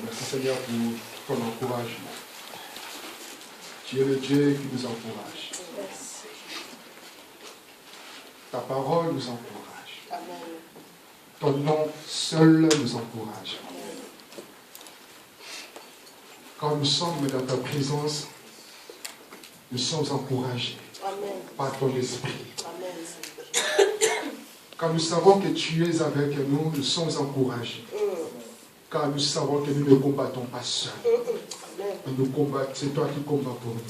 Merci Seigneur pour ton encouragement. Tu es le Dieu qui nous encourage. Ta parole nous encourage. Ton nom seul nous encourage. Quand nous sommes dans ta présence, nous sommes encouragés par ton esprit. Quand nous savons que tu es avec nous, nous sommes encouragés. Car nous savons que nous ne combattons pas seuls. Nous combattons, c'est toi qui combats pour nous.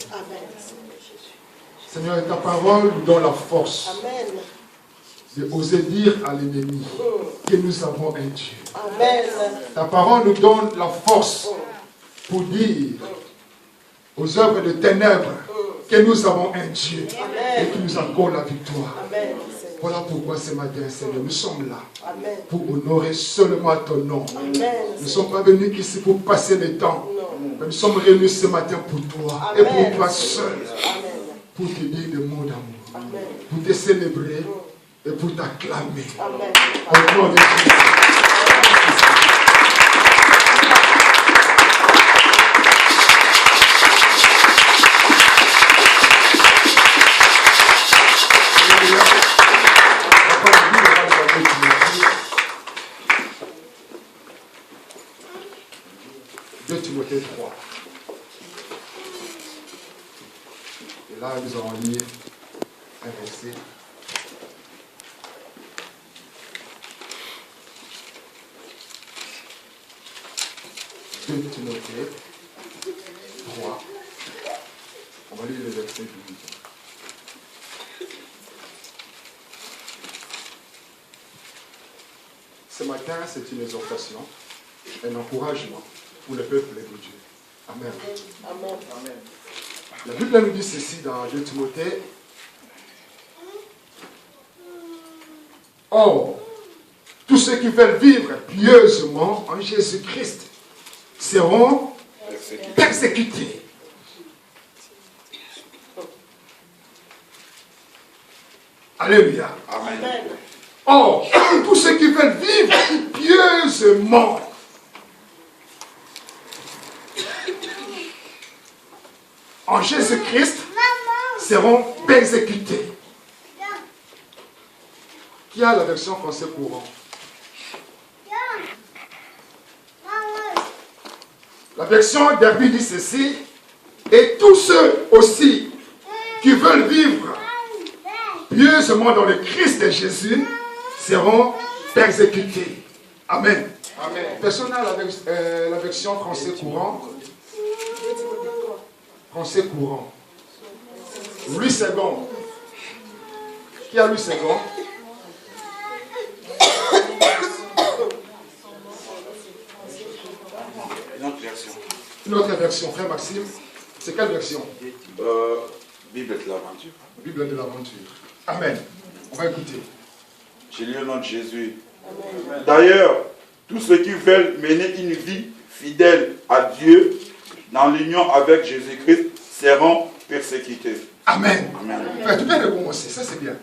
Seigneur, ta parole nous donne la force de oser dire à l'ennemi que nous avons un Dieu. Ta parole nous donne la force pour dire aux œuvres de ténèbres que nous avons un Dieu et qui nous accorde la victoire. Voilà pourquoi ce matin, Seigneur, nous sommes là pour honorer seulement ton nom. Nous ne sommes pas venus ici pour passer le temps, mais nous sommes réunis ce matin pour toi et pour toi seul, pour te dire des mots d'amour, pour te célébrer et pour t'acclamer. Au nom de Jésus. 2 Timothée 3. Et là, nous allons lire un verset. « 2 Timothée 3. On va lire le verset 12. Ce matin, c'est une exhortation, un encouragement pour le peuple de Dieu. Amen. Amen. Amen. La Bible nous dit ceci dans 2 Timothée. Or, tous ceux qui veulent vivre pieusement en Jésus-Christ seront persécutés. Alléluia. Amen. Or, tous ceux qui veulent vivre pieusement en Jésus-Christ seront persécutés. Qui a la version français courant? La version Derby dit ceci: et tous ceux aussi qui veulent vivre pieusement dans le Christ de Jésus seront persécutés. Amen. Amen. Personne n'a la version français courant? Français courant. Louis II. Qui a Louis II? Une autre version. Une autre version, frère Maxime. C'est quelle version? Bible de l'aventure. Bible de l'aventure. Amen. On va écouter. J'ai lu au nom de Jésus. D'ailleurs, tous ceux qui veulent mener une vie fidèle à Dieu dans l'union avec Jésus-Christ seront persécutés. Amen. Amen. Tu viens de commencer, ça c'est bien.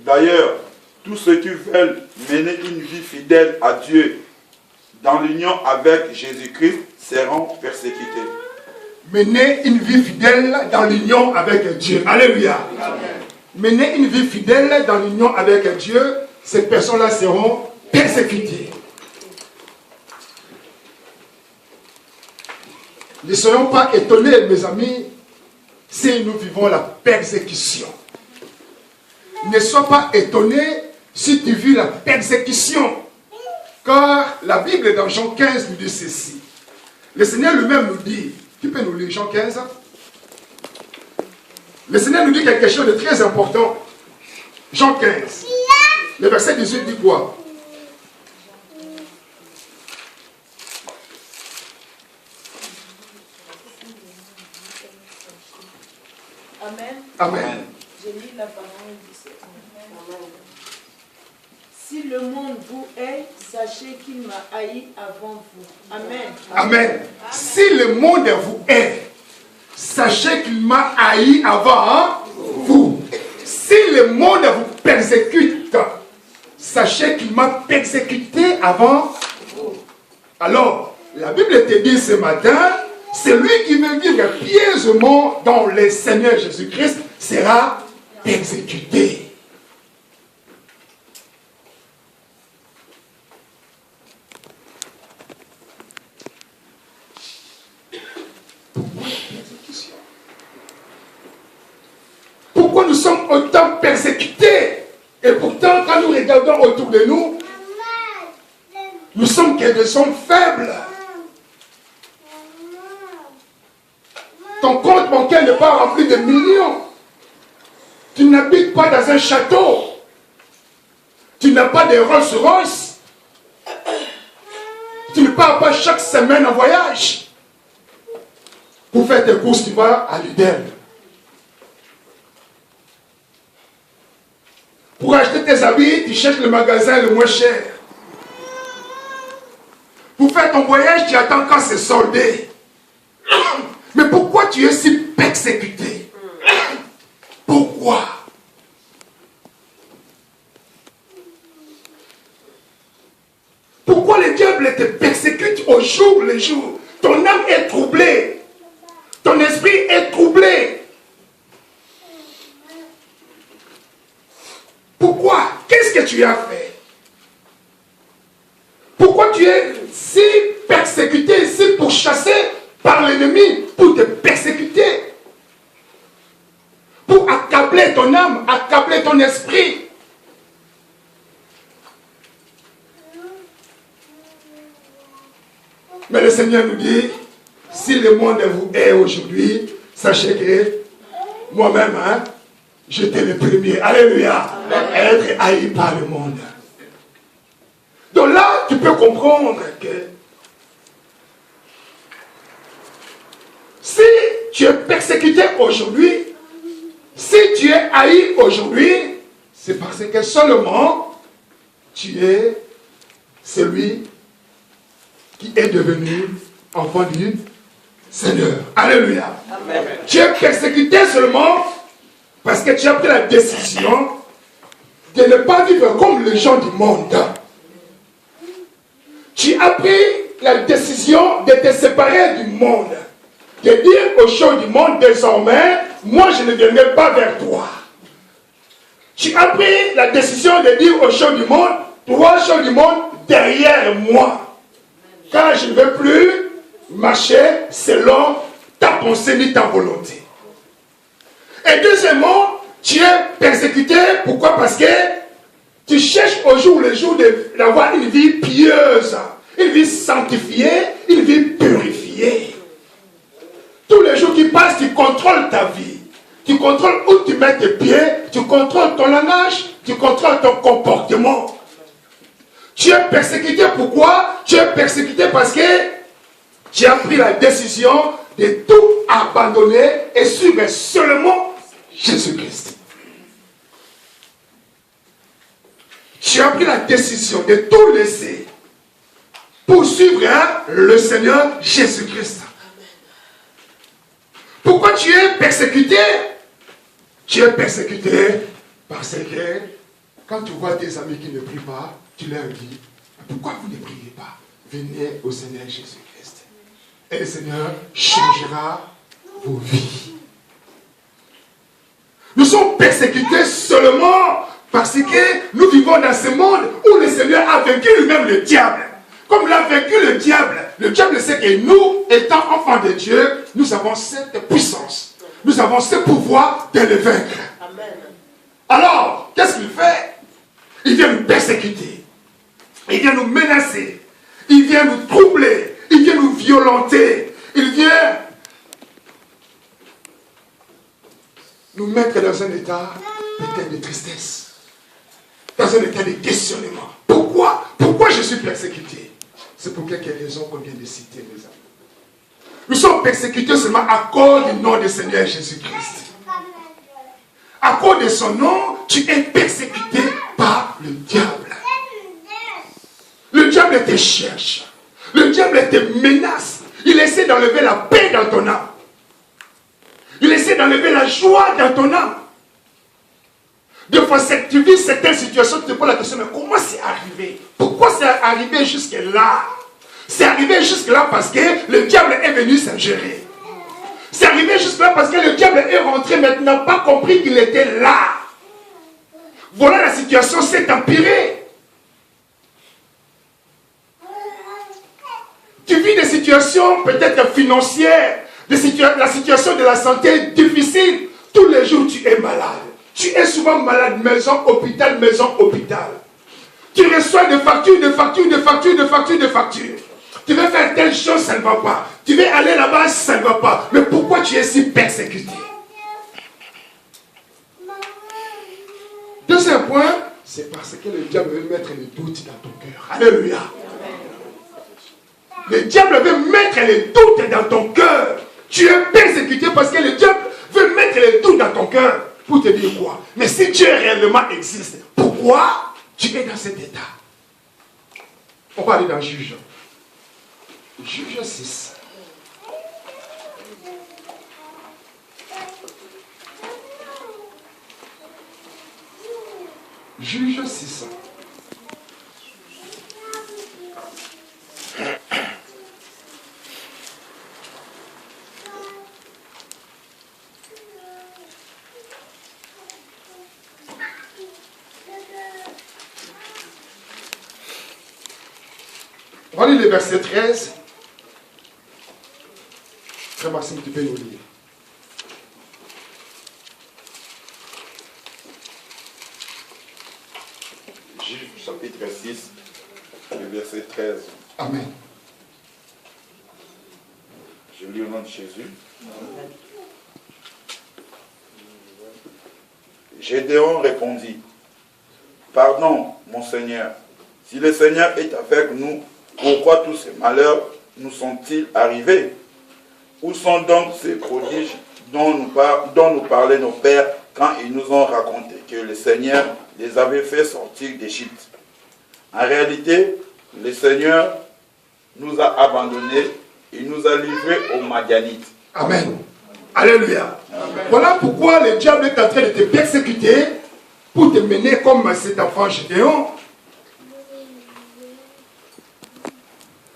D'ailleurs, tous ceux qui veulent mener une vie fidèle à Dieu dans l'union avec Jésus-Christ seront persécutés. Mener une vie fidèle dans l'union avec Dieu. Alléluia. Amen. Mener une vie fidèle dans l'union avec Dieu, ces personnes-là seront persécutées. Ne soyons pas étonnés, mes amis, si nous vivons la persécution. Ne sois pas étonné si tu vis la persécution. Car la Bible dans Jean 15 nous dit ceci. Le Seigneur lui-même nous dit, tu peux nous lire Jean 15? Le Seigneur nous dit quelque chose de très important. Jean 15. Le verset 18 dit quoi? Amen. Amen. Je lis la parole du Seigneur. Si le monde vous hait, sachez qu'il m'a haï avant vous. Amen. Amen. Si le monde vous hait, sachez qu'il m'a haï avant vous. Si le monde vous persécute, sachez qu'il m'a persécuté avant vous. Alors, La Bible te dit ce matin, celui qui veut vivre pieusement dans le Seigneur Jésus-Christ sera exécuté. Pourquoi nous sommes autant persécutés? Et pourtant, quand nous regardons autour de nous, nous sommes que des hommes faibles. Ton compte bancaire n'est pas rempli de millions. Tu n'habites pas dans un château. Tu n'as pas de Rolls-Royce. Tu ne pars pas chaque semaine en voyage. Pour faire tes courses, tu vas à Lidl. Pour acheter tes habits, tu cherches le magasin le moins cher. Pour faire ton voyage, tu attends quand c'est soldé. Mais pourquoi tu es si persécuté? Pourquoi? Pourquoi le diable te persécute au jour le jour? Ton âme est troublée. Ton esprit est troublé. Pourquoi? Qu'est-ce que tu as fait? Pourquoi tu es si persécuté, si pourchassé par l'ennemi pour te persécuter? Pour accabler ton âme, accabler ton esprit. Mais le Seigneur nous dit, si le monde vous hait aujourd'hui, sachez que moi-même, j'étais le premier, alléluia, à être haï par le monde. Donc là, tu peux comprendre que si tu es persécuté aujourd'hui, si tu es haï aujourd'hui, c'est parce que seulement tu es celui qui est devenu enfant du Seigneur. Alléluia. Amen. Tu es persécuté seulement parce que tu as pris la décision de ne pas vivre comme les gens du monde. Tu as pris la décision de te séparer du monde. De dire aux gens du monde, désormais, moi je ne viendrai pas vers toi. Tu as pris la décision de dire aux gens du monde, toi gens du monde, derrière moi. Car je ne veux plus marcher selon ta pensée ni ta volonté. Et deuxièmement, tu es persécuté. Pourquoi? Parce que tu cherches au jour le jour d'avoir une vie pieuse, une vie sanctifiée, une vie purifiée. Tous les jours qui passent, tu contrôles ta vie. Tu contrôles où tu mets tes pieds, tu contrôles ton langage, tu contrôles ton comportement. Tu es persécuté, pourquoi? Tu es persécuté parce que tu as pris la décision de tout abandonner et suivre seulement Jésus-Christ. Tu as pris la décision de tout laisser pour suivre le Seigneur Jésus-Christ. Pourquoi tu es persécuté? Tu es persécuté parce que quand tu vois tes amis qui ne prient pas, tu leur dis, pourquoi vous ne priez pas? Venez au Seigneur Jésus-Christ. Et le Seigneur changera vos vies. Nous sommes persécutés seulement parce que nous vivons dans ce monde où le Seigneur a vaincu lui-même le diable. Comme il a vaincu le diable sait que nous, étant enfants de Dieu, nous avons cette puissance. Nous avons ce pouvoir de le vaincre. Amen. Alors, qu'est-ce qu'il fait? Il vient nous persécuter. Il vient nous menacer. Il vient nous troubler. Il vient nous violenter. Il vient nous mettre dans un état peut-être de tristesse. Dans un état de questionnement. Pourquoi je suis persécuté? C'est pour quelques raisons qu'on vient de citer, mes amis. Nous sommes persécutés seulement à cause du nom du Seigneur Jésus-Christ. À cause de son nom, tu es persécuté par le diable. Le diable te cherche. Le diable te menace. Il essaie d'enlever la paix dans ton âme. Il essaie d'enlever la joie dans ton âme. De fois, tu vis certaines situations, tu te poses la question, mais comment c'est arrivé? Pourquoi c'est arrivé jusque là? C'est arrivé jusque-là parce que le diable est venu s'ingérer. C'est arrivé jusque-là parce que le diable est rentré, mais n'a pas compris qu'il était là. Voilà, la situation s'est empirée. Tu vis des situations peut-être financières, la situation de la santé difficile. Tous les jours, tu es malade. Tu es souvent malade, maison, hôpital, maison, hôpital. Tu reçois des factures, des factures, des factures, des factures, des factures. Tu veux faire telle chose, ça ne va pas. Tu veux aller là-bas, ça ne va pas. Mais pourquoi tu es si persécuté? Deuxième point, c'est parce que le diable veut mettre le doute dans ton cœur. Alléluia. Le diable veut mettre les doutes dans ton cœur. Tu es persécuté parce que le diable veut mettre les doutes dans ton cœur. Pour te dire quoi? Mais si Dieu réellement existe, pourquoi tu es dans cet état? On va aller dans Juge. Juge 6. Juge 6. On va lire le verset 13. Frère Maxime, tu peux nous lire. Juge chapitre 6, le verset 13. Amen. Je lis au nom de Jésus. Amen. Gédéon répondit, pardon, mon Seigneur, si le Seigneur est avec nous, pourquoi tous ces malheurs nous sont-ils arrivés? Où sont donc ces prodiges dont nous parlaient nos pères quand ils nous ont raconté que le Seigneur les avait fait sortir d'Égypte? En réalité, le Seigneur nous a abandonnés et nous a livrés aux Madianites. Amen. Alléluia. Amen. Voilà pourquoi le diable est en train de te persécuter pour te mener comme cet enfant Gédéon.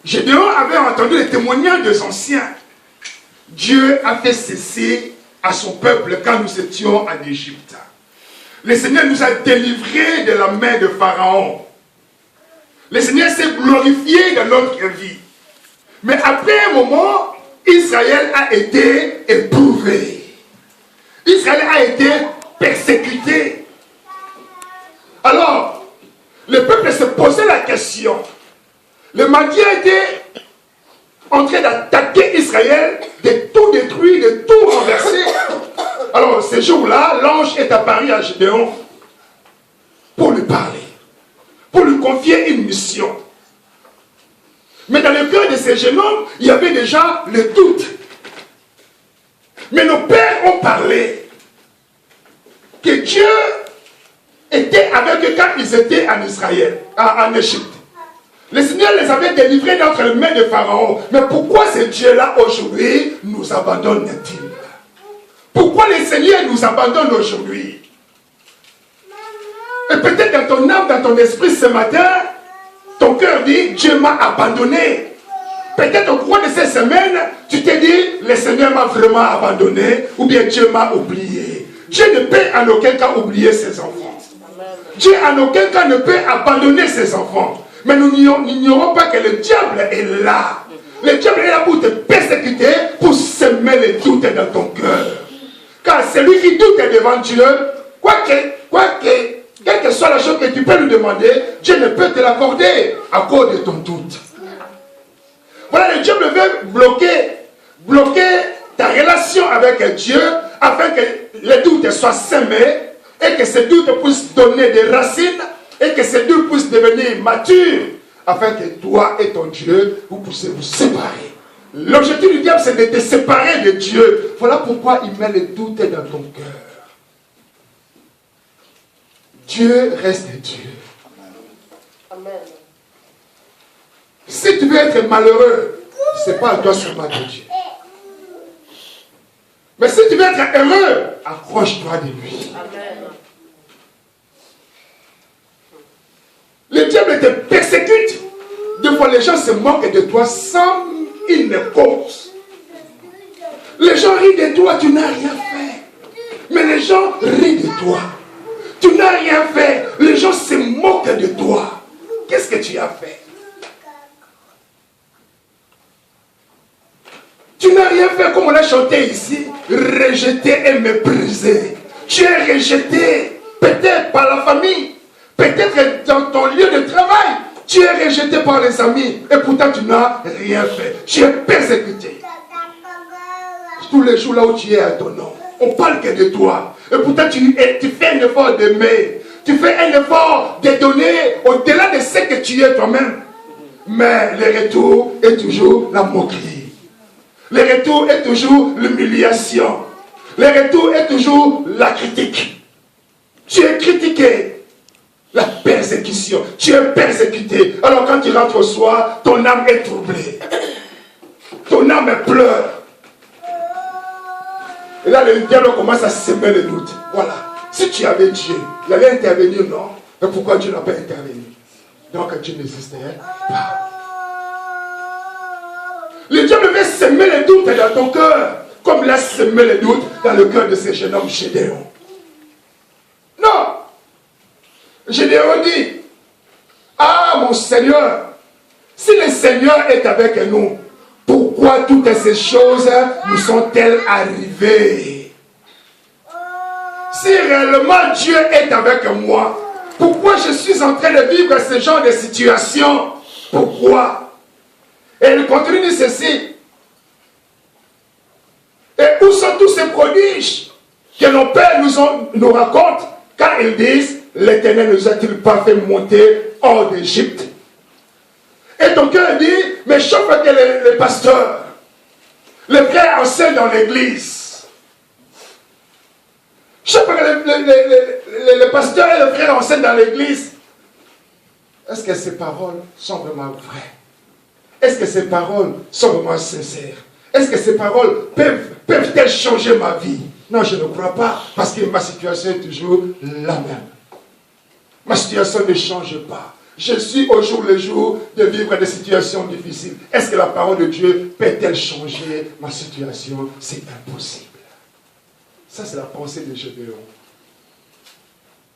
Gédéon avait entendu les témoignages des anciens. Dieu a fait cesser à son peuple quand nous étions en Égypte. Le Seigneur nous a délivrés de la main de Pharaon. Le Seigneur s'est glorifié dans notre vie. Mais après un moment, Israël a été éprouvé. Israël a été persécuté. Alors, le peuple se posait la question. Le Madian était en train d'attaquer Israël, de tout détruire, de tout renverser. Alors, ce jour-là, l'ange est apparu à Gédéon pour lui parler, pour lui confier une mission. Mais dans le cœur de ces jeunes hommes, il y avait déjà le doute. Mais nos pères ont parlé que Dieu était avec eux quand ils étaient en Israël, en Égypte. Le Seigneur les avait délivrés d'entre les mains de Pharaon. Mais pourquoi ce Dieu-là aujourd'hui nous abandonne-t-il? Pourquoi le Seigneur nous abandonne aujourd'hui? Et peut-être dans ton âme, dans ton esprit ce matin, ton cœur dit, Dieu m'a abandonné. Peut-être au cours de ces semaines, tu t'es dit, le Seigneur m'a vraiment abandonné, ou bien Dieu m'a oublié. Dieu ne peut en aucun cas oublier ses enfants. Dieu en aucun cas ne peut abandonner ses enfants. Mais nous n'ignorons pas que le diable est là. Le diable est là pour te persécuter, pour semer les doutes dans ton cœur. Car celui qui doute devant Dieu, quelle que soit la chose que tu peux lui demander, Dieu ne peut te l'accorder à cause de ton doute. Voilà, le diable veut bloquer ta relation avec Dieu afin que les doutes soient semés et que ces doutes puissent donner des racines et que ces doutes puissent devenir matures afin que toi et ton Dieu, vous puissiez vous séparer. L'objectif du diable, c'est de te séparer de Dieu. Voilà pourquoi il met les doutes dans ton cœur. Dieu reste Dieu. Amen. Si tu veux être malheureux, ce n'est pas à toi seulement de Dieu. Mais si tu veux être heureux, accroche-toi de lui. Amen. Le diable te persécute Des fois, les gens se moquent de toi sans une cause. Les gens rient de toi, tu n'as rien fait. Mais les gens rient de toi. Tu n'as rien fait. Les gens se moquent de toi. Qu'est-ce que tu as fait? Tu n'as rien fait comme on a chanté ici. Rejeté et méprisé. Tu es rejeté. Peut-être par la famille. Peut-être dans ton lieu de travail. Tu es rejeté par les amis. Et pourtant tu n'as rien fait. Tu es persécuté. Tous les jours là où tu es à ton nom. On parle que de toi. Et pourtant tu fais un effort d'aimer. Tu fais un effort de donner au-delà de ce que tu es toi-même. Mais le retour est toujours la moquerie. Le retour est toujours l'humiliation. Le retour est toujours la critique. Tu es critiqué. La persécution. Tu es persécuté. Alors quand tu rentres au soir, ton âme est troublée. Ton âme pleure. Et là, le diable commence à semer le doute. Voilà. Si tu avais Dieu, il allait intervenir, non? Mais pourquoi Dieu n'a pas intervenu? Donc Dieu n'existait pas. Le diable veut semer le doute dans ton cœur, comme il a semé le doute dans le cœur de ce jeune homme Gédéon. Non! Gédéon dit, ah mon Seigneur, si le Seigneur est avec nous, pourquoi toutes ces choses nous sont-elles arrivées? Si réellement Dieu est avec moi, pourquoi je suis en train de vivre ce genre de situation? Pourquoi? Et il continue de ceci. Et où sont tous ces prodiges que nos pères nous racontent quand ils disent, l'Éternel ne nous a-t-il pas fait monter hors d'Égypte? Et ton cœur dit, mais chaque fois que les pasteurs, les frères enseignent dans l'église, chaque fois que les pasteurs et les frères enseignent dans l'église, est-ce que ces paroles sont vraiment vraies? Est-ce que ces paroles sont vraiment sincères? Est-ce que ces paroles peuvent-elles changer ma vie? Non, je ne crois pas, parce que ma situation est toujours la même. Ma situation ne change pas. Je suis au jour le jour de vivre des situations difficiles. Est-ce que la parole de Dieu peut-elle changer ma situation? C'est impossible. Ça, c'est la pensée de Gédéon.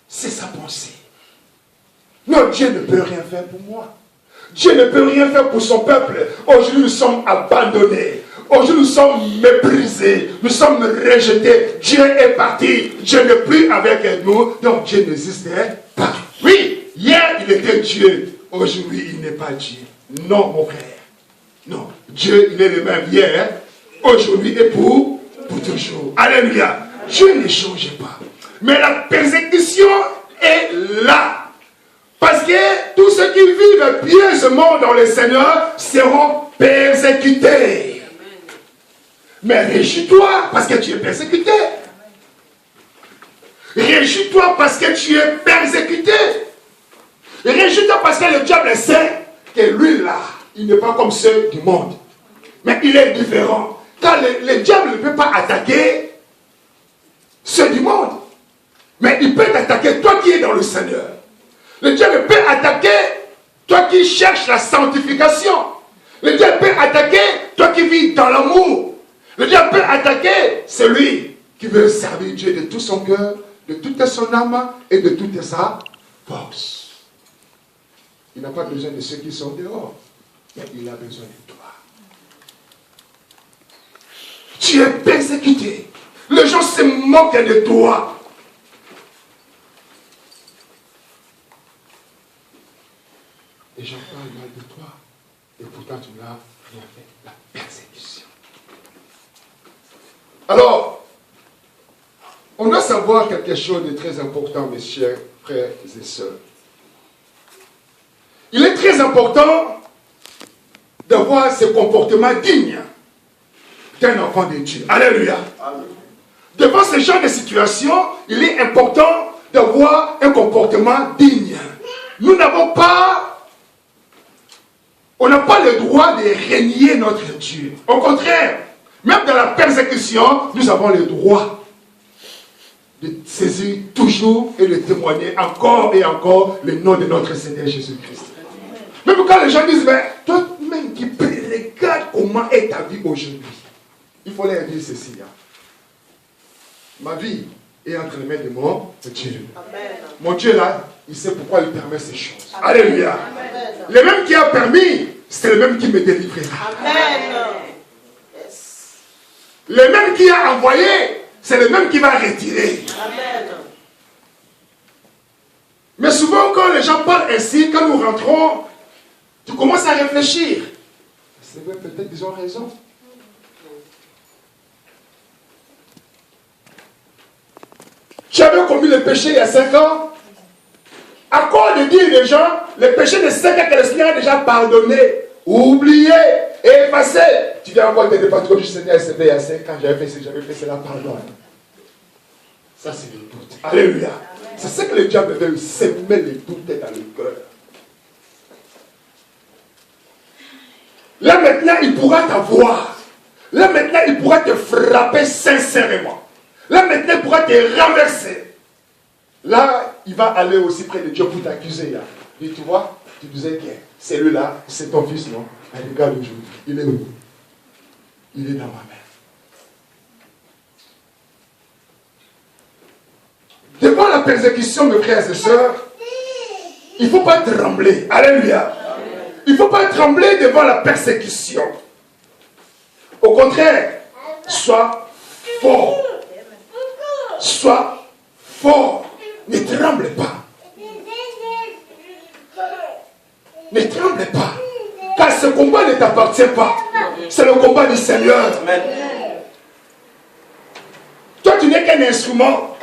C'est sa pensée. Non, Dieu ne peut rien faire pour moi. Dieu ne peut rien faire pour son peuple. Aujourd'hui, nous sommes abandonnés. Aujourd'hui, nous sommes méprisés. Nous sommes rejetés. Dieu est parti. Dieu n'est plus avec nous. Donc, Dieu n'existait pas. Oui, hier, il était Dieu. Aujourd'hui, il n'est pas Dieu. Non, mon frère. Non. Dieu, il est le même hier, aujourd'hui et pour toujours. Alléluia. Dieu ne change pas. Mais la persécution est là. Parce que tous ceux qui vivent pieusement dans le Seigneur seront persécutés. Mais réjouis-toi parce que tu es persécuté. Réjouis-toi parce que tu es persécuté. Réjouis-toi parce que le diable sait que lui là, il n'est pas comme ceux du monde. Mais il est différent. Car le diable ne peut pas attaquer ceux du monde. Mais il peut t'attaquer toi qui es dans le Seigneur. Le diable peut attaquer toi qui cherches la sanctification. Le diable peut attaquer toi qui vis dans l'amour. Le diable peut attaquer celui qui veut servir Dieu de tout son cœur, de toute son âme et de toute sa force. Il n'a pas besoin de ceux qui sont dehors, mais il a besoin de toi. Tu es persécuté. Les gens se moquent de toi. Et j'en parle mal de toi. Et pourtant, tu n'as rien fait. La persécution. Alors, on doit savoir quelque chose de très important, mes chers frères et sœurs. Il est très important d'avoir ce comportement digne d'un enfant de Dieu. Alléluia. Amen. Devant ce genre de situation, il est important d'avoir un comportement digne. Nous n'avons pas... On n'a pas le droit de renier notre Dieu. Au contraire, même dans la persécution, nous avons le droit de saisir toujours et de témoigner encore et encore le nom de notre Seigneur Jésus-Christ. Mais Même quand les gens disent, mais toi-même qui prie, regarde comment est ta vie aujourd'hui. Il faut leur dire ceci. Hein. Ma vie est entre les mains de mon Dieu. Amen. Mon Dieu là, il sait pourquoi il permet ces choses. Amen. Alléluia. Amen. Le même qui a permis, c'est le même qui me délivrera. Amen. Yes. Le même qui a envoyé, c'est le même qui va retirer. Amen. Mais souvent quand les gens parlent ainsi, quand nous rentrons, tu commences à réfléchir. C'est vrai, peut-être qu'ils ont raison. Tu avais commis le péché il y a 5 ans. À quoi de dire les gens, le péché de 5 ans que le Seigneur a déjà pardonné, oublié, effacé. Tu viens encore te débattre du Seigneur, c'est il y a 5 ans, j'avais fait cela, pardon. Ça c'est le doute. Alléluia. C'est ce que le diable veut, s'aimer les doutes dans le cœur. Là maintenant, il pourra t'avoir. Là maintenant, il pourra te frapper sincèrement. Là maintenant, il pourra te renverser. Là, il va aller aussi près de Dieu pour t'accuser. Et tu vois, tu disais que celui-là, c'est ton fils, non? Regarde aujourd'hui. Il est où? Il est dans ma main. Devant la persécution, mes frères et sœurs, il ne faut pas trembler. Alléluia. Il ne faut pas trembler devant la persécution. Au contraire, sois fort. Sois fort. Ne tremble pas. Ne tremble pas. Car ce combat ne t'appartient pas. C'est le combat du Seigneur. Amen. Toi, tu n'es qu'un instrument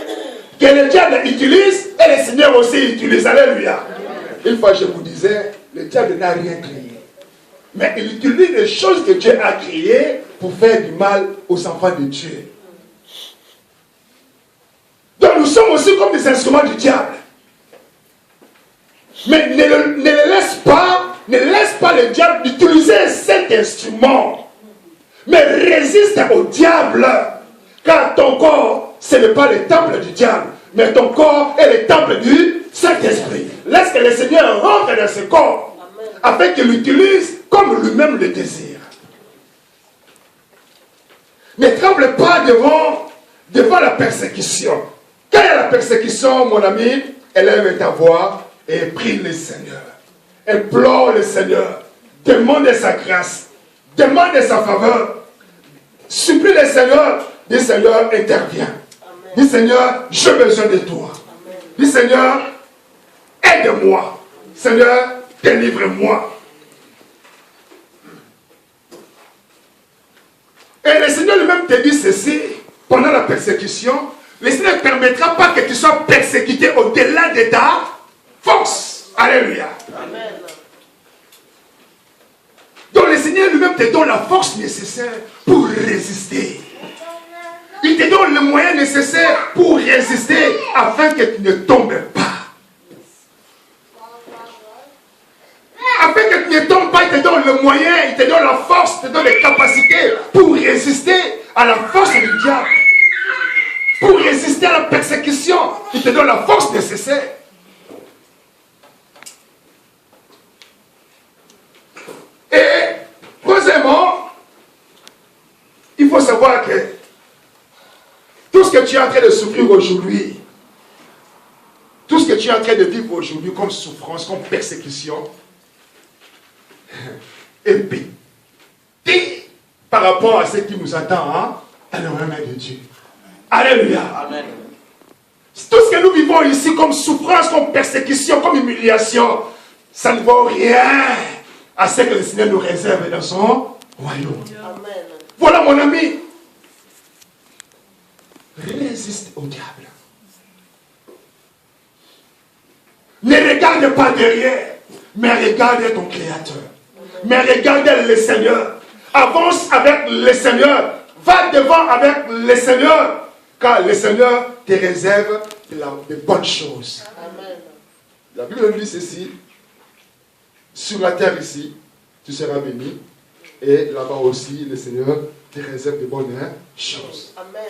que le diable utilise et le Seigneur aussi utilise. Alléluia. Une fois, je vous disais, le diable n'a rien créé. Mais il utilise les choses que Dieu a créées pour faire du mal aux enfants de Dieu. Donc nous sommes aussi comme des instruments du diable. Mais ne laisse pas le diable utiliser cet instrument. Mais résiste au diable. Car ton corps, ce n'est pas le temple du diable. Mais ton corps est le temple du Saint-Esprit. Laisse que le Seigneur rentre dans ce corps. Afin qu'il l'utilise comme lui-même le désire. Ne tremble pas devant la persécution. Quand il y a la persécution, mon ami, élève ta voix et prie le Seigneur. Implore le Seigneur. Demande sa grâce. Demande sa faveur. Supplie le Seigneur. Dis Seigneur, interviens. Dis Seigneur, j'ai besoin de toi. Amen. Dis Seigneur, aide-moi. Seigneur, délivre-moi. Et le Seigneur lui-même te dit ceci, pendant la persécution, le Seigneur ne permettra pas que tu sois persécuté au-delà de ta force. Alléluia. Amen. Donc le Seigneur lui-même te donne la force nécessaire pour résister. Il te donne le moyen nécessaire pour résister afin que tu ne tombes pas. Afin que tu ne tombes pas, il te donne le moyen, il te donne la force, il te donne les capacités pour résister à la force du diable. Pour résister à la persécution, il te donne la force nécessaire. Et, troisièmement, il faut savoir que tout ce que tu es en train de souffrir aujourd'hui, tout ce que tu es en train de vivre aujourd'hui comme souffrance, comme persécution, est petit par rapport à ce qui nous attend à le remède de Dieu. Alléluia. Amen. Tout ce que nous vivons ici comme souffrance, comme persécution, comme humiliation, ça ne vaut rien à ce que le Seigneur nous réserve dans son royaume. Amen. Voilà mon ami. Résiste au diable. Ne regarde pas derrière, mais regarde ton Créateur. Mais regarde le Seigneur. Avance avec le Seigneur. Va devant avec le Seigneur. Car le Seigneur te réserve de bonnes choses. Amen. La Bible dit ceci. Sur la terre ici, tu seras béni. Et là-bas aussi, le Seigneur te réserve de bonnes choses. Amen.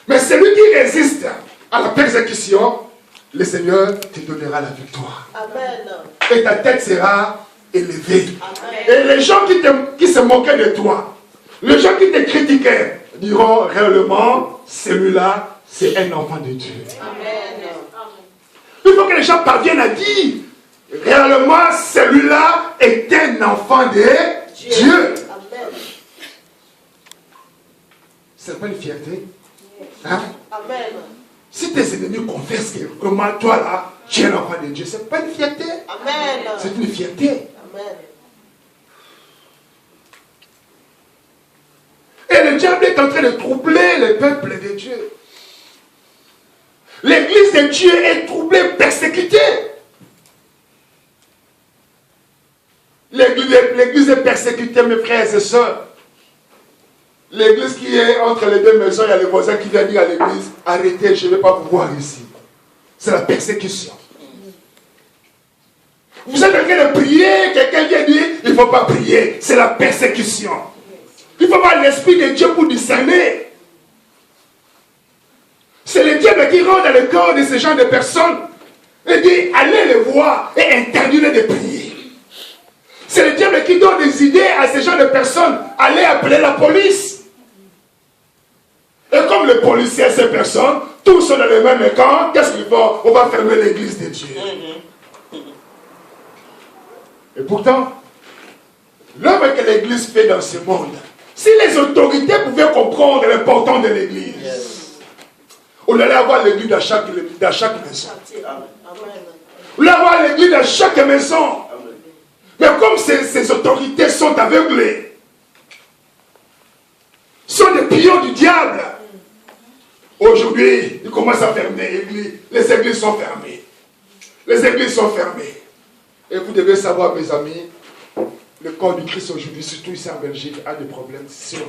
Mais celui qui résiste à la persécution, le Seigneur te donnera la victoire. Amen. Et ta tête sera élevé. Et les gens qui se moquaient de toi, les gens qui te critiquaient, diront réellement, celui-là, c'est un enfant de Dieu. Amen. Il faut que les gens parviennent à dire, réellement, celui-là est un enfant de Dieu. Amen. C'est pas une fierté. Hein? Amen. Si tes ennemis confessent que vraiment toi là, tu es un enfant de Dieu, c'est pas une fierté. Amen. C'est une fierté. Amen. Et le diable est en train de troubler le peuple de Dieu. L'église de Dieu est troublée, persécutée. L'église est persécutée, mes frères et sœurs. L'église qui est entre les deux maisons, il y a les voisins qui viennent dire à l'église, arrêtez, je ne vais pas vous voir ici. C'est la persécution. Vous êtes en train de prier, quelqu'un vient dire, il ne faut pas prier. C'est la persécution. Il faut avoir l'esprit de Dieu pour discerner. C'est le diable qui rentre dans le corps de ce genre de personnes et dit, allez les voir et interdire de prier. C'est le diable qui donne des idées à ce genre de personnes. Allez appeler la police. Et comme les policiers, ces personnes, tous sont dans le même camp, qu'est-ce qu'ils font? On va fermer l'église de Dieu. Et pourtant, l'œuvre que l'église fait dans ce monde, si les autorités pouvaient comprendre l'importance de l'église, on allait avoir l'église dans chaque maison. On allait avoir l'église dans chaque maison. Mais comme ces autorités sont aveuglées, sont des pions du diable, aujourd'hui, ils commencent à fermer l'église. Les églises sont fermées. Les églises sont fermées. Et vous devez savoir, mes amis, le corps du Christ aujourd'hui, surtout ici en Belgique, a des problèmes sérieux.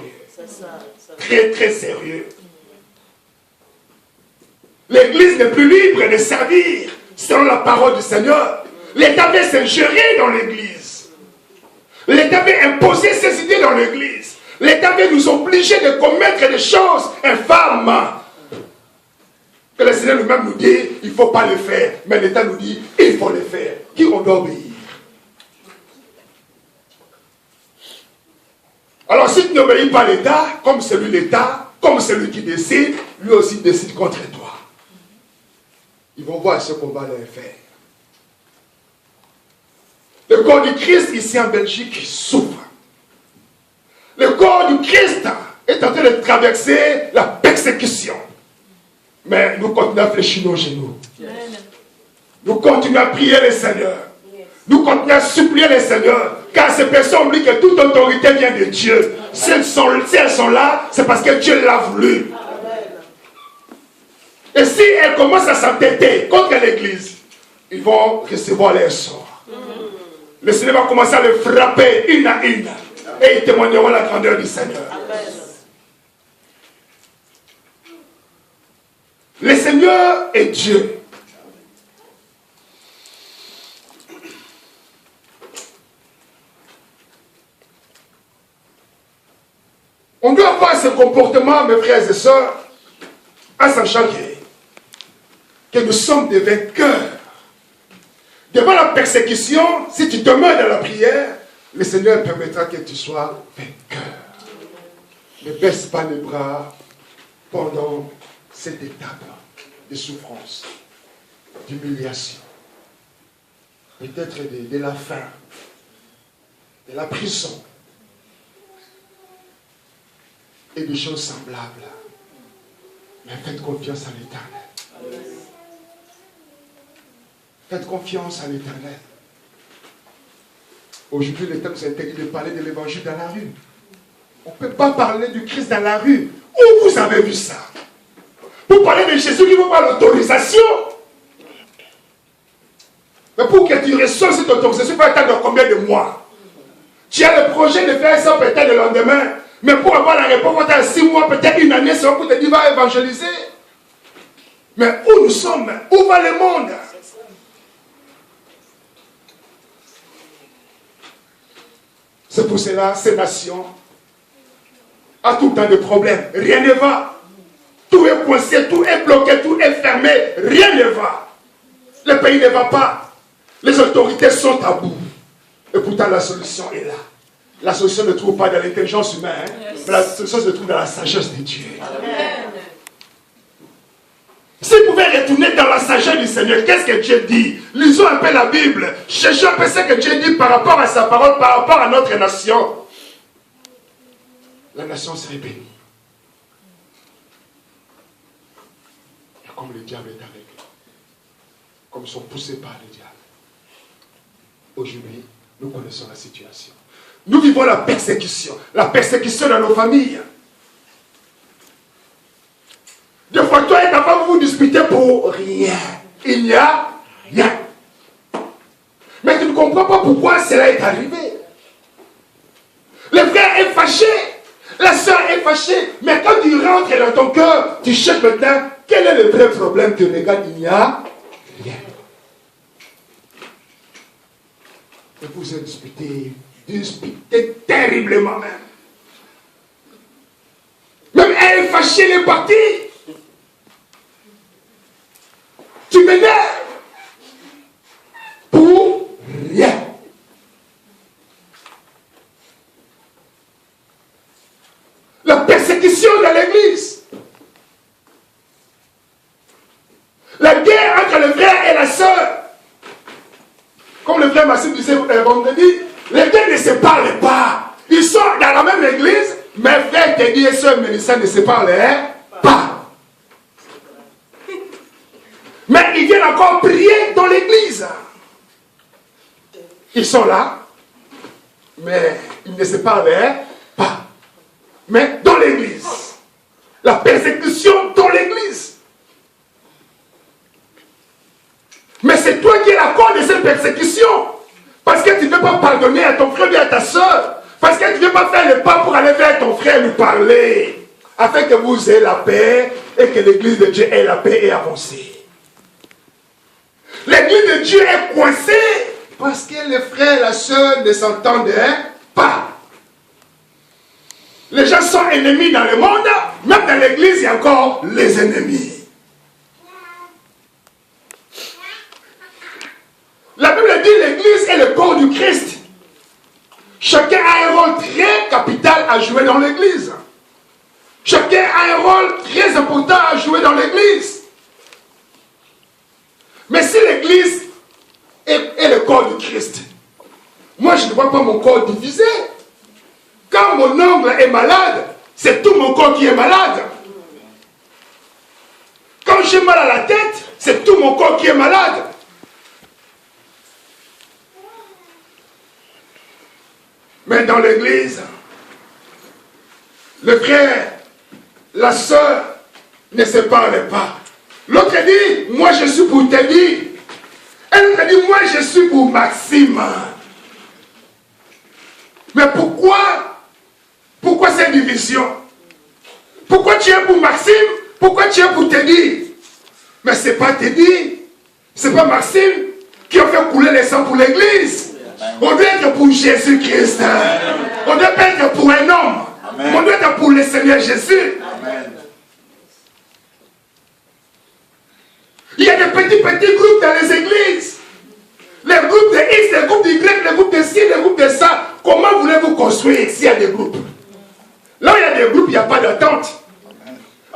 Très, très sérieux. L'église n'est plus libre de servir selon la parole du Seigneur. L'État veut s'ingérer dans l'église. L'État veut imposer ses idées dans l'église. L'État veut nous obliger de commettre des choses infâmes. Que le Seigneur lui-même nous dit, il ne faut pas le faire. Mais l'État nous dit, il faut le faire. Qui on doit obéir? Alors si tu n'obéis pas l'État, comme c'est lui l'État, comme c'est lui qui décide, lui aussi décide contre toi. Ils vont voir ce qu'on va leur faire. Le corps du Christ ici en Belgique souffre. Le corps du Christ est en train de traverser la persécution. Mais nous continuons à fléchir nos genoux. Nous continuons à prier le Seigneur. Nous continuons à supplier le Seigneur. Car ces personnes oublient que toute autorité vient de Dieu. Si elles sont là, c'est parce que Dieu l'a voulu. Et si elles commencent à s'entêter contre l'église, ils vont recevoir leur sort. Le Seigneur va commencer à les frapper une à une. Et ils témoigneront la grandeur du Seigneur. Le Seigneur est Dieu. On doit avoir ce comportement, mes frères et sœurs, en sachant que nous sommes des vainqueurs. Devant la persécution, si tu demeures dans la prière, le Seigneur permettra que tu sois vainqueur. Ne baisse pas les bras pendant cette étape de souffrance, d'humiliation, peut-être de la faim, de la prison et des choses semblables. Mais faites confiance à l'Éternel. Faites confiance à l'Éternel. Aujourd'hui, l'État nous interdit de parler de l'évangile dans la rue. On ne peut pas parler du Christ dans la rue. Où vous avez vu ça? Pour parler de Jésus, il faut pas l'autorisation. Mais pour que tu reçoives cette autorisation, il faut attendre combien de mois? Tu as le projet de faire ça peut-être le lendemain. Mais pour avoir la réponse, il faut attendre 6 mois, peut-être une année, c'est pour te dire, va évangéliser. Mais où nous sommes? Où va le monde? C'est pour cela, ces nations ont tout le temps de problèmes. Rien ne va. Tout est coincé, tout est bloqué, tout est fermé. Rien ne va. Le pays ne va pas. Les autorités sont à bout. Et pourtant, la solution est là. La solution ne se trouve pas dans l'intelligence humaine, mais la solution se trouve dans la sagesse de Dieu. Amen. Si vous pouvez retourner dans la sagesse du Seigneur, qu'est-ce que Dieu dit? Lisons un peu la Bible. Cherchons un peu ce que Dieu dit par rapport à sa parole, par rapport à notre nation. La nation serait bénie. Et comme le diable est avec eux, comme ils sont poussés par le diable. Aujourd'hui, nous connaissons la situation. Nous vivons la persécution dans nos familles. Des fois, toi et ta femme, vous vous disputez pour rien. Il n'y a rien. Mais tu ne comprends pas pourquoi cela est arrivé. Le frère est fâché. La soeur est fâchée. Mais quand tu rentres dans ton cœur, tu cherches maintenant quel est le vrai problème. Tu regardes, il n'y a rien. Et vous êtes disputé terriblement même. Même elle est fâchée, elle est partie. Tu m'énerves pour rien. La persécution dans l'église. La guerre entre le frère et la sœur. Comme le frère Massim disait vendredi, les deux ne se parlent pas. Ils sont dans la même église, mais frère Teddy et sœur Mélissa ne se parlent pas. Mais ils viennent encore prier dans l'église. Ils sont là, mais ils ne se parlent pas. Mais dans l'église. La persécution dans l'église. Mais c'est toi qui es la cause de cette persécution. Parce que tu ne veux pas pardonner à ton frère et à ta soeur. Parce que tu ne veux pas faire le pas pour aller vers ton frère et lui parler. Afin que vous ayez la paix et que l'église de Dieu ait la paix et avancer. L'église de Dieu est coincée parce que les frères et la soeur ne s'entendent pas. Les gens sont ennemis dans le monde, même dans l'église, il y a encore les ennemis. La Bible dit que l'église est le corps du Christ. Chacun a un rôle très capital à jouer dans l'église. Chacun a un rôle très important à jouer dans l'église. Mais si l'église est le corps du Christ, moi je ne vois pas mon corps divisé. Quand mon ongle est malade, c'est tout mon corps qui est malade. Quand j'ai mal à la tête, c'est tout mon corps qui est malade. Mais dans l'église, le frère, la soeur ne se parlent pas. L'autre dit, moi je suis pour Teddy. Et l'autre dit, moi je suis pour Maxime. Mais pourquoi cette division? Pourquoi tu es pour Maxime? Pourquoi tu es pour Teddy? Mais ce n'est pas Teddy, ce n'est pas Maxime qui ont fait couler les sangs pour l'église. On doit être pour Jésus-Christ. On doit pas être pour un homme. Amen. On doit être pour le Seigneur Jésus. Amen. Il y a des petits groupes dans les églises. Les groupes de X, les groupes d'Y, les groupes de ci, les groupes de ça. Comment voulez-vous construire s'il y a des groupes? Là où il y a des groupes, il n'y a pas d'attente.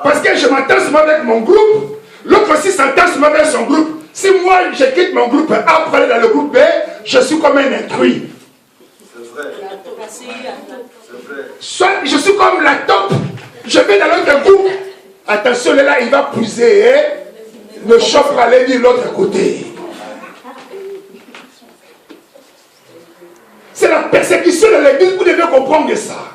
Parce que je m'entends seulement avec mon groupe, l'autre aussi s'entend seulement avec son groupe. Si moi je quitte mon groupe A pour aller dans le groupe B, je suis comme un intrus. C'est vrai. Soit je suis comme la taupe, je vais dans l'autre groupe. Attention, là, il va puiser le choc pour aller de l'autre côté. C'est la persécution de l'église, vous devez comprendre ça.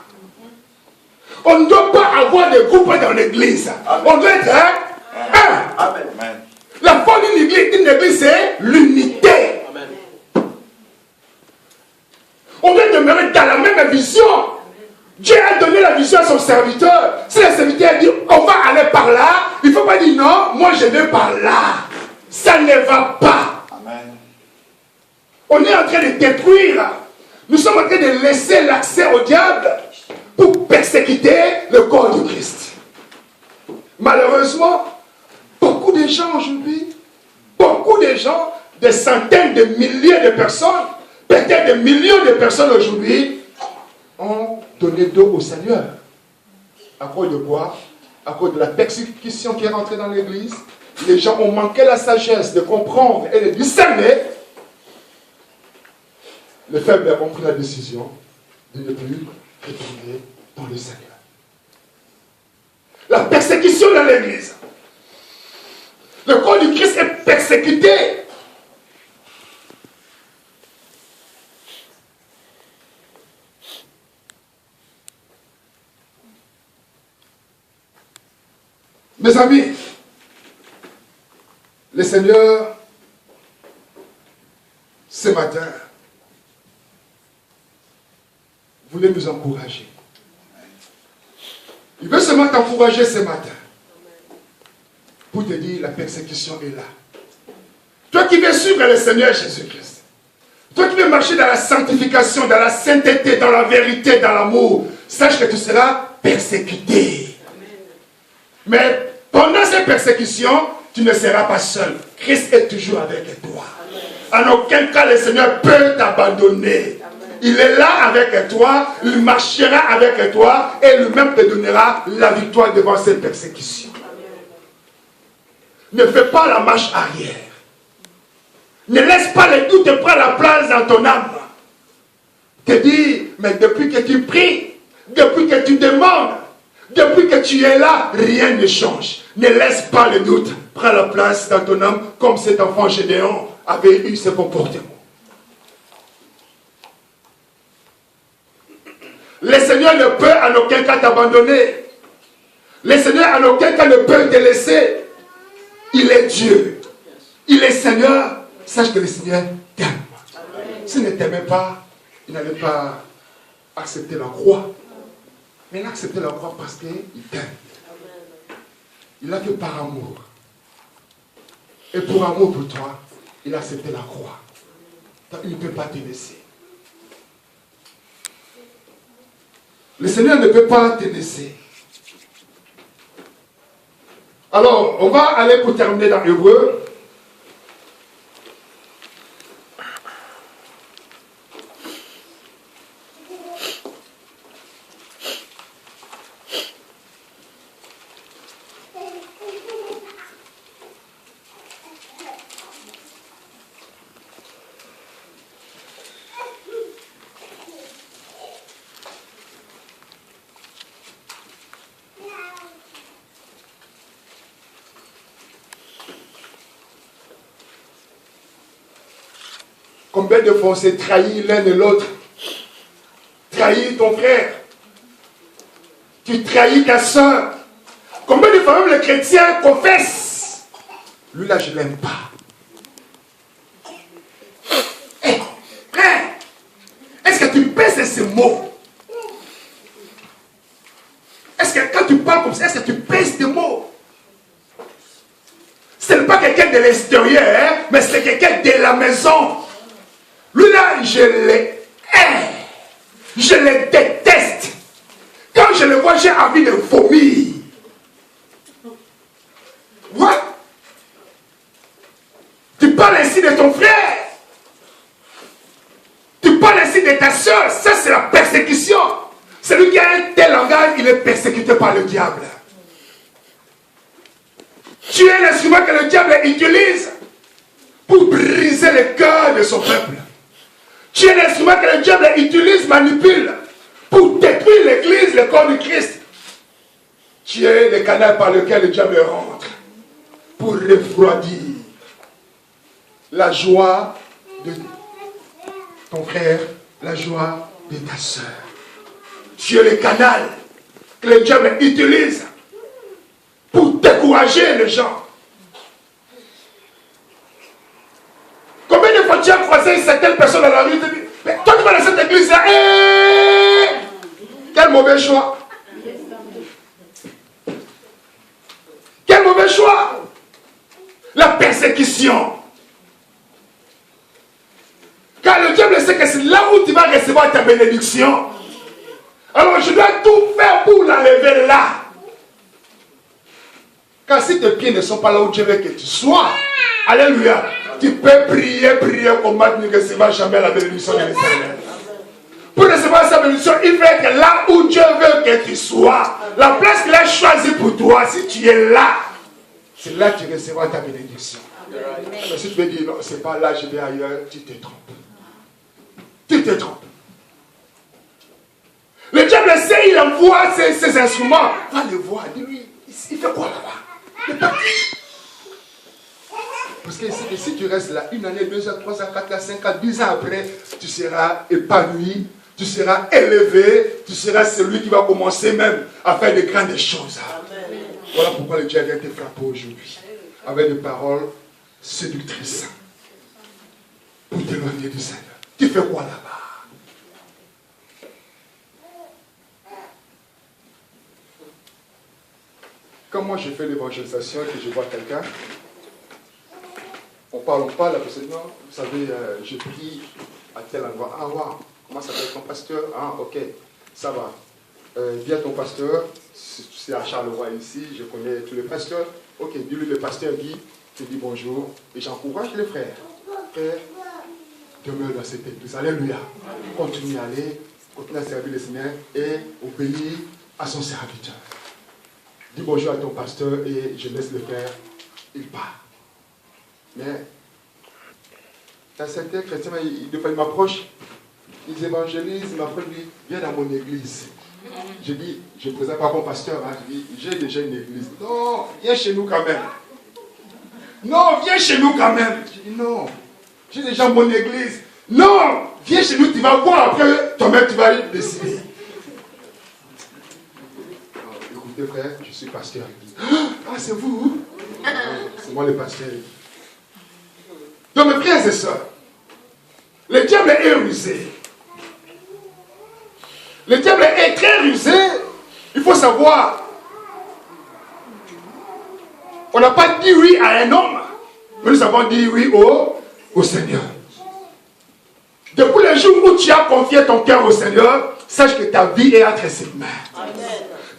On ne doit pas avoir de groupe dans l'église. On doit être un. Amen. La forme d'une église, c'est l'unité. On doit demeurer dans la même vision. Dieu a donné la vision à son serviteur. Si le serviteur dit, on va aller par là, il ne faut pas dire non, moi je vais par là. Ça ne va pas. Amen. On est en train de détruire. Nous sommes en train de laisser l'accès au diable pour persécuter le corps de Christ. Malheureusement, beaucoup de gens aujourd'hui, des centaines de milliers de personnes Peut-être des millions de personnes aujourd'hui ont donné dos au Seigneur. À cause de quoi? À cause de la persécution qui est rentrée dans l'église. Les gens ont manqué la sagesse de comprendre et de discerner. Les faibles ont pris la décision de ne plus retourner dans le Seigneur. La persécution dans l'église. Le corps du Christ est persécuté. Mes amis, le Seigneur, ce matin, voulait nous encourager. Il veut seulement t'encourager ce matin pour te dire la persécution est là. Toi qui veux suivre le Seigneur Jésus-Christ, toi qui veux marcher dans la sanctification, dans la sainteté, dans la vérité, dans l'amour, sache que tu seras persécuté. Mais pendant ces persécutions, tu ne seras pas seul. Christ est toujours avec toi. En aucun cas, le Seigneur peut t'abandonner. Il est là avec toi, il marchera avec toi et lui-même te donnera la victoire devant ces persécutions. Ne fais pas la marche arrière. Ne laisse pas les doutes prendre la place dans ton âme. Te dis, mais depuis que tu pries, depuis que tu demandes, depuis que tu es là, rien ne change. Ne laisse pas le doute prendre la place dans ton âme comme cet enfant Gédéon avait eu ce comportement. Le Seigneur ne peut en aucun cas t'abandonner. Le Seigneur en aucun cas ne peut te laisser. Il est Dieu. Il est Seigneur. Sache que le Seigneur t'aime. S'il ne t'aimait pas, il n'allait pas accepter la croix. Mais il a accepté la croix parce qu'il t'aime. Il l'a fait par amour. Et pour amour pour toi, il a accepté la croix. Donc, il ne peut pas te laisser. Le Seigneur ne peut pas te laisser. Alors, on va aller pour terminer dans Hébreux. Combien de fois on s'est trahi l'un et l'autre? Trahi ton frère. Tu trahis ta soeur. Combien de fois même le chrétien confesse? Lui là, je ne l'aime pas. Hey, frère, est-ce que tu pèses ces mots? Est-ce que quand tu parles comme ça, est-ce que tu pèses tes mots? Ce n'est pas quelqu'un de l'extérieur, hein, mais c'est quelqu'un de la maison. Lui là, je le hais. Je le déteste. Quand je le vois, j'ai envie de vomir. What? Tu parles ainsi de ton frère. Tu parles ainsi de ta soeur. Ça, c'est la persécution. Celui qui a un tel langage, il est persécuté par le diable. Tu es l'instrument que le diable utilise pour briser le cœur de son peuple. Tu es l'instrument que le diable utilise, manipule, pour détruire l'église, le corps du Christ. Tu es le canal par lequel le diable rentre, pour refroidir la joie de ton frère, la joie de ta soeur. Tu es le canal que le diable utilise pour décourager les gens. Combien de fois tu as croisé certaines personnes dans la rue et te dis, mais toi tu vas dans cette église là, quel mauvais choix. Quel mauvais choix. La persécution. Car le diable sait que c'est là où tu vas recevoir ta bénédiction. Alors je dois tout faire pour l'enlever là. Car si tes pieds ne sont pas là où Dieu veut que tu sois, alléluia, tu peux prier comme Dieu ne recevra jamais la bénédiction de l'Éternel. Pour recevoir sa bénédiction, il veut être là où Dieu veut que tu sois. La place qu'il a choisie pour toi, si tu es là, c'est là que tu recevras ta bénédiction. Mais si tu veux dire, non, c'est pas là, je vais ailleurs, tu te trompes. Tu te trompes. Le diable sait, il envoie ses instruments. Va le voir, dis-lui, il fait quoi là-bas? Il est parti. Parce que si tu restes là, 1 année, 2 ans, 3 ans, 4 ans, 5 ans, 10 ans après, tu seras épanoui, tu seras élevé, tu seras celui qui va commencer même à faire de grandes choses. Amen. Voilà pourquoi le diable vient te frapper aujourd'hui. Avec des paroles séductrices. Pour t'éloigner du Seigneur. Tu fais quoi là-bas? Quand moi je fais l'évangélisation et que je vois quelqu'un, on parle, la personne, non, vous savez, je prie à tel endroit. Ah, waouh, comment s'appelle ton pasteur? Ah, ok, ça va. Viens ton pasteur, c'est à Charleroi ici, je connais tous les pasteurs. Ok, dis-lui, le pasteur dit, tu dis bonjour, et j'encourage les frères. Frère, demeure dans cette église. Alléluia. Continue à aller, continue à servir le Seigneur et obéir à son serviteur. Dis bonjour à ton pasteur et je laisse le frère, il part. Mais, dans certains chrétiens, ils m'approchent, ils évangélisent, ils m'approchent, ils disent, viens dans mon église. Je dis, je ne présente pas mon pasteur, hein. Je dis, j'ai déjà une église. Non, viens chez nous quand même. Non, viens chez nous quand même. Je dis, non, j'ai déjà mon église. Non, viens chez nous, tu vas voir après, toi-même tu vas décider. Écoutez frère, je suis pasteur. Ah, c'est vous? C'est moi le pasteur. Donc mes frères et sœurs, le diable est rusé. Le diable est très rusé. Il faut savoir, on n'a pas dit oui à un homme, mais nous avons dit oui au Seigneur. Depuis le jour où tu as confié ton cœur au Seigneur, sache que ta vie est entre ses mains. Amen.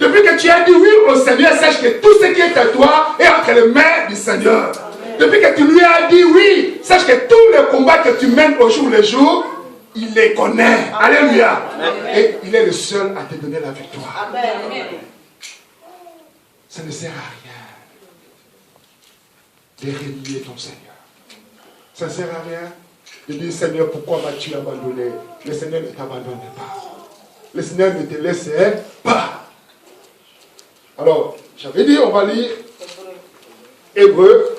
Depuis que tu as dit oui au Seigneur, sache que tout ce qui est à toi est entre les mains du Seigneur. Amen. Depuis que tu lui as dit oui, sache que tous les combats que tu mènes au jour le jour, il les connaît. Amen. Alléluia. Amen. Et il est le seul à te donner la victoire. Amen. Ça ne sert à rien de renier ton Seigneur. Ça ne sert à rien de dire, Seigneur, pourquoi m'as-tu abandonné? Le Seigneur ne t'abandonne pas. Le Seigneur ne te laisse pas. Alors, j'avais dit, on va lire Hébreux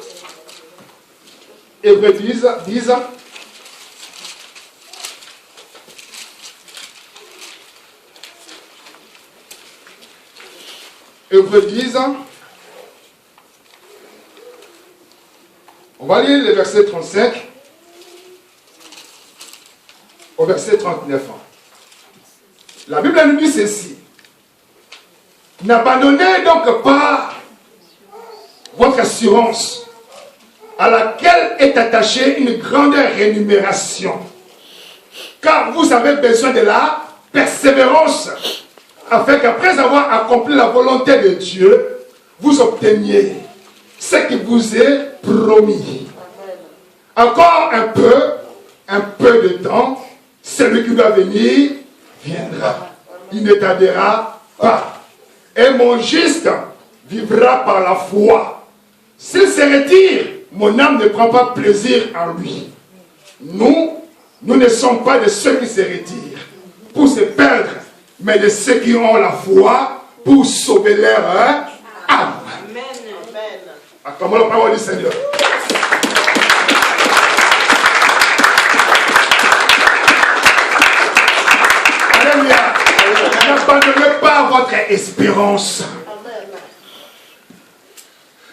10. Hébreux 10. On va lire le verset 35 au verset 39. La Bible nous dit ceci. N'abandonnez donc pas votre assurance à laquelle est attachée une grande rémunération. Car vous avez besoin de la persévérance afin qu'après avoir accompli la volonté de Dieu, vous obteniez ce qui vous est promis. Encore un peu de temps, celui qui doit venir viendra. Il ne tardera pas. Et mon juste vivra par la foi. S'il se retire, mon âme ne prend pas plaisir en lui. Nous ne sommes pas de ceux qui se retirent pour se perdre, mais de ceux qui ont la foi pour sauver leur âme. Amen. Acclamons la parole du Seigneur. Alléluia. N'abandonnez pas votre espérance.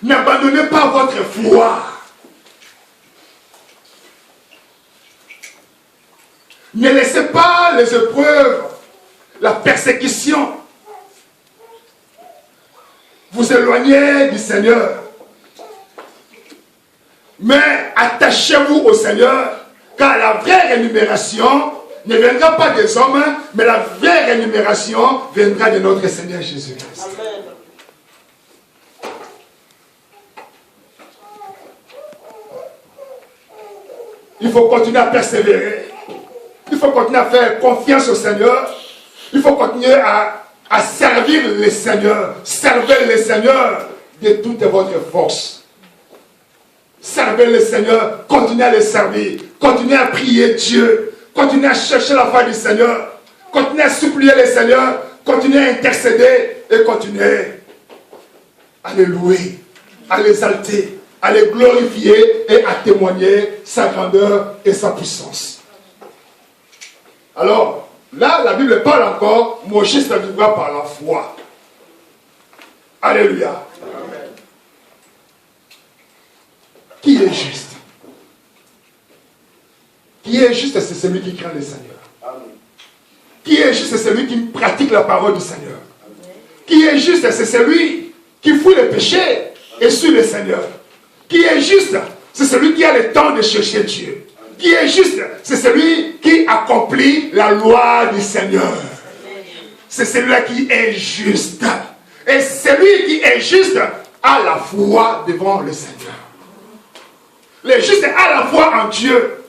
N'abandonnez pas votre foi. Ne laissez pas les épreuves, la persécution vous éloigner du Seigneur. Mais attachez-vous au Seigneur, car la vraie rémunération ne viendra pas des hommes, mais la vraie rémunération viendra de notre Seigneur Jésus-Christ. Il faut continuer à persévérer. Il faut continuer à faire confiance au Seigneur. Il faut continuer à servir le Seigneur. Servez le Seigneur de toute votre force. Servez le Seigneur. Continuez à le servir. Continuez à prier Dieu. Continuez à chercher la face du Seigneur. Continuez à supplier le Seigneur. Continuez à intercéder. Et continuez à le louer, à l'exalter, à le glorifier et à témoigner sa grandeur et sa puissance. Alors, là, la Bible parle encore, Moïse se vivra par la foi. Alléluia. Amen. Qui est juste? Qui est juste, c'est celui qui craint le Seigneur. Amen. Qui est juste, c'est celui qui pratique la parole du Seigneur. Amen. Qui est juste, c'est celui qui fuit le péché et suit le Seigneur. Qui est juste, c'est celui qui a le temps de chercher Dieu. Qui est juste, c'est celui qui accomplit la loi du Seigneur. C'est celui-là qui est juste. Et celui qui est juste a la foi devant le Seigneur. Le juste a la foi en Dieu.